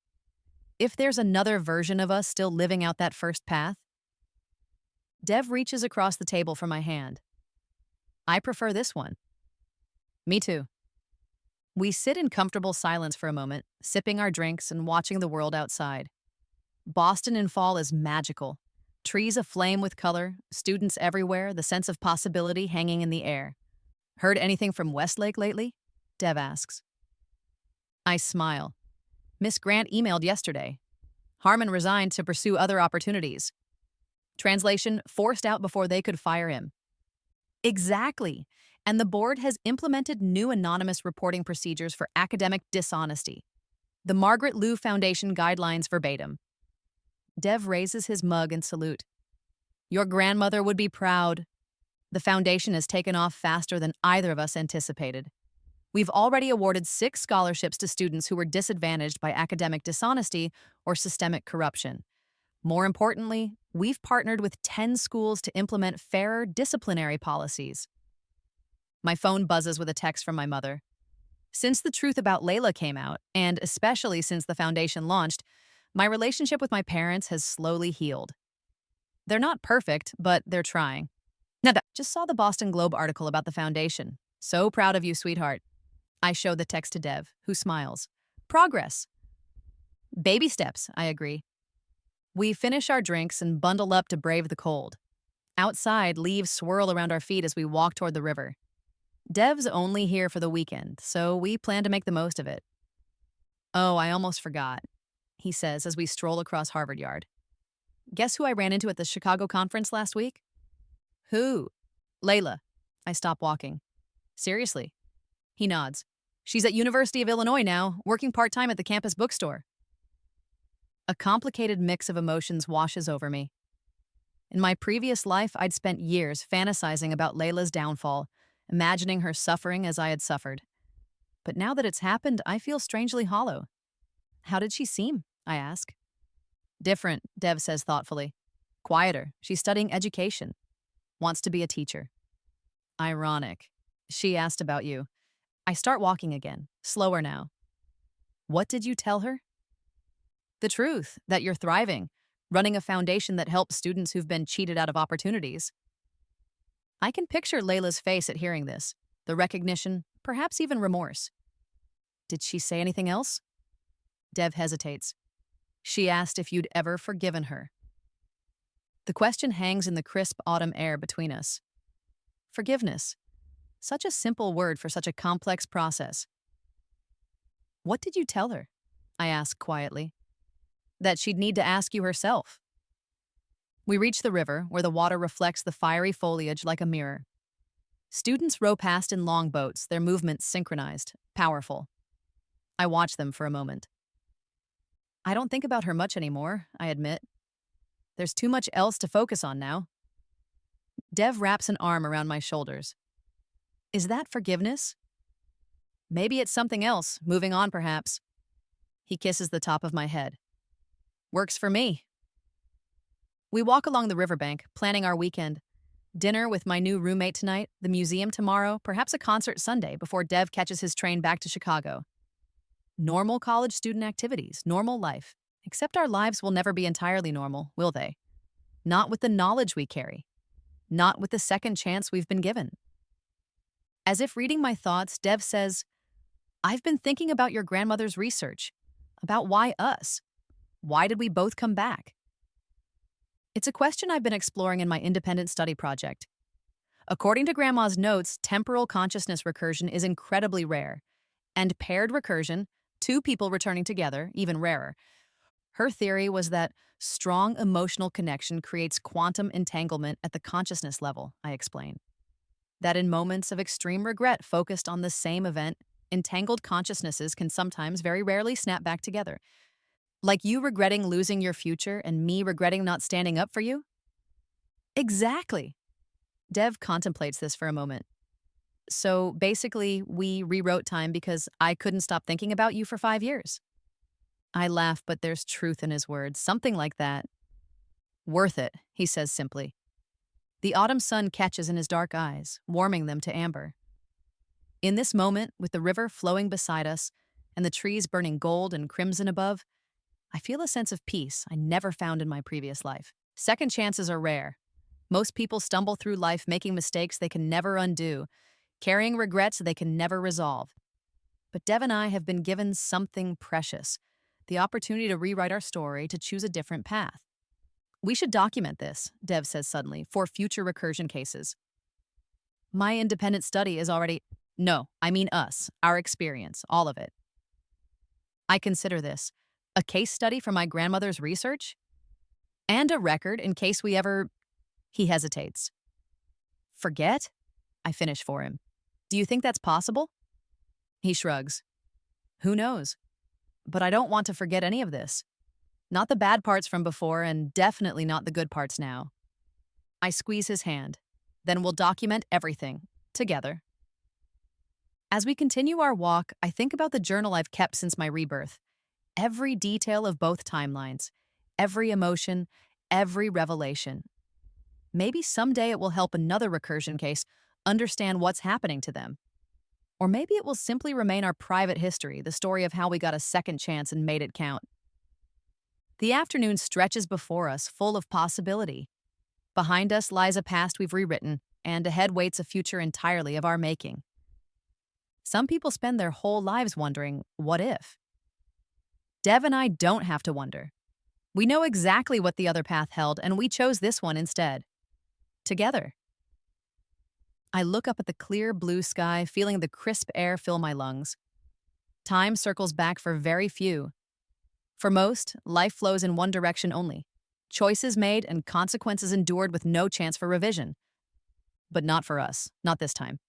If there's another version of us still living out that first path? Dev reaches across the table for my hand. I prefer this one. Me too. We sit in comfortable silence for a moment, sipping our drinks and watching the world outside. Boston in fall is magical. Trees aflame with color, students everywhere, the sense of possibility hanging in the air. Heard anything from Westlake lately? Dev asks. I smile. Miss Grant emailed yesterday. Harmon resigned to pursue other opportunities. Translation, forced out before they could fire him. Exactly. And the board has implemented new anonymous reporting procedures for academic dishonesty. The Margaret Liu Foundation guidelines verbatim. Dev raises his mug in salute. Your grandmother would be proud. The foundation has taken off faster than either of us anticipated. We've already awarded 6 scholarships to students who were disadvantaged by academic dishonesty or systemic corruption. More importantly, we've partnered with 10 schools to implement fairer disciplinary policies. My phone buzzes with a text from my mother. Since the truth about Layla came out, and especially since the foundation launched, my relationship with my parents has slowly healed. They're not perfect, but they're trying. Nada, just saw the Boston Globe article about the foundation. So proud of you, sweetheart. I show the text to Dev, who smiles. Progress. Baby steps, I agree. We finish our drinks and bundle up to brave the cold. Outside, leaves swirl around our feet as we walk toward the river. Dev's only here for the weekend, so we plan to make the most of it. Oh, I almost forgot, he says as we stroll across Harvard Yard. Guess who I ran into at the Chicago conference last week? Who? Layla. I stop walking. Seriously? He nods. She's at University of Illinois now, working part-time at the campus bookstore. A complicated mix of emotions washes over me. In my previous life, I'd spent years fantasizing about Layla's downfall, imagining her suffering as I had suffered. But now that it's happened, I feel strangely hollow. How did she seem? I ask. Different, Dev says thoughtfully. Quieter. She's studying education. Wants to be a teacher. Ironic. She asked about you. I start walking again, slower now. What did you tell her? The truth, that you're thriving, running a foundation that helps students who've been cheated out of opportunities. I can picture Layla's face at hearing this, the recognition, perhaps even remorse. Did she say anything else? Dev hesitates. She asked if you'd ever forgiven her. The question hangs in the crisp autumn air between us. Forgiveness. Such a simple word for such a complex process. What did you tell her? I ask quietly. That she'd need to ask you herself. We reach the river, where the water reflects the fiery foliage like a mirror. Students row past in long boats, their movements synchronized, powerful. I watch them for a moment. I don't think about her much anymore, I admit. There's too much else to focus on now. Dev wraps an arm around my shoulders. Is that forgiveness? Maybe it's something else, moving on perhaps. He kisses the top of my head. Works for me. We walk along the riverbank, planning our weekend. Dinner with my new roommate tonight, the museum tomorrow, perhaps a concert Sunday before Dev catches his train back to Chicago. Normal college student activities, normal life. Except our lives will never be entirely normal, will they? Not with the knowledge we carry. Not with the second chance we've been given. As if reading my thoughts, Dev says, I've been thinking about your grandmother's research. About why us? Why did we both come back? It's a question I've been exploring in my independent study project. According to Grandma's notes, temporal consciousness recursion is incredibly rare, and paired recursion, 2 people returning together, even rarer. Her theory was that strong emotional connection creates quantum entanglement at the consciousness level, I explained. That in moments of extreme regret focused on the same event, entangled consciousnesses can sometimes, very rarely, snap back together. Like you regretting losing your future and me regretting not standing up for you? Exactly. Dev contemplates this for a moment. So basically, we rewrote time because I couldn't stop thinking about you for 5 years. I laugh, but there's truth in his words. Something like that. Worth it, he says simply. The autumn sun catches in his dark eyes, warming them to amber. In this moment, with the river flowing beside us and the trees burning gold and crimson above, I feel a sense of peace I never found in my previous life. Second chances are rare. Most people stumble through life making mistakes they can never undo, carrying regrets they can never resolve. But Dev and I have been given something precious, the opportunity to rewrite our story, to choose a different path. We should document this, Dev says suddenly, for future recursion cases. My independent study is already... No, I mean us, our experience, all of it. I consider this a case study for my grandmother's research and a record in case we ever... He hesitates. Forget? I finish for him. Do you think that's possible? He shrugs. Who knows? But I don't want to forget any of this. Not the bad parts from before, and definitely not the good parts now. I squeeze his hand. Then we'll document everything, together. As we continue our walk, I think about the journal I've kept since my rebirth. Every detail of both timelines, every emotion, every revelation. Maybe someday it will help another recursion case understand what's happening to them. Or maybe it will simply remain our private history, the story of how we got a second chance and made it count. The afternoon stretches before us, full of possibility. Behind us lies a past we've rewritten, and ahead waits a future entirely of our making. Some people spend their whole lives wondering, what if? Dev and I don't have to wonder. We know exactly what the other path held, and we chose this one instead. Together. I look up at the clear blue sky, feeling the crisp air fill my lungs. Time circles back for very few. For most, life flows in one direction only. Choices made and consequences endured with no chance for revision. But not for us, not this time.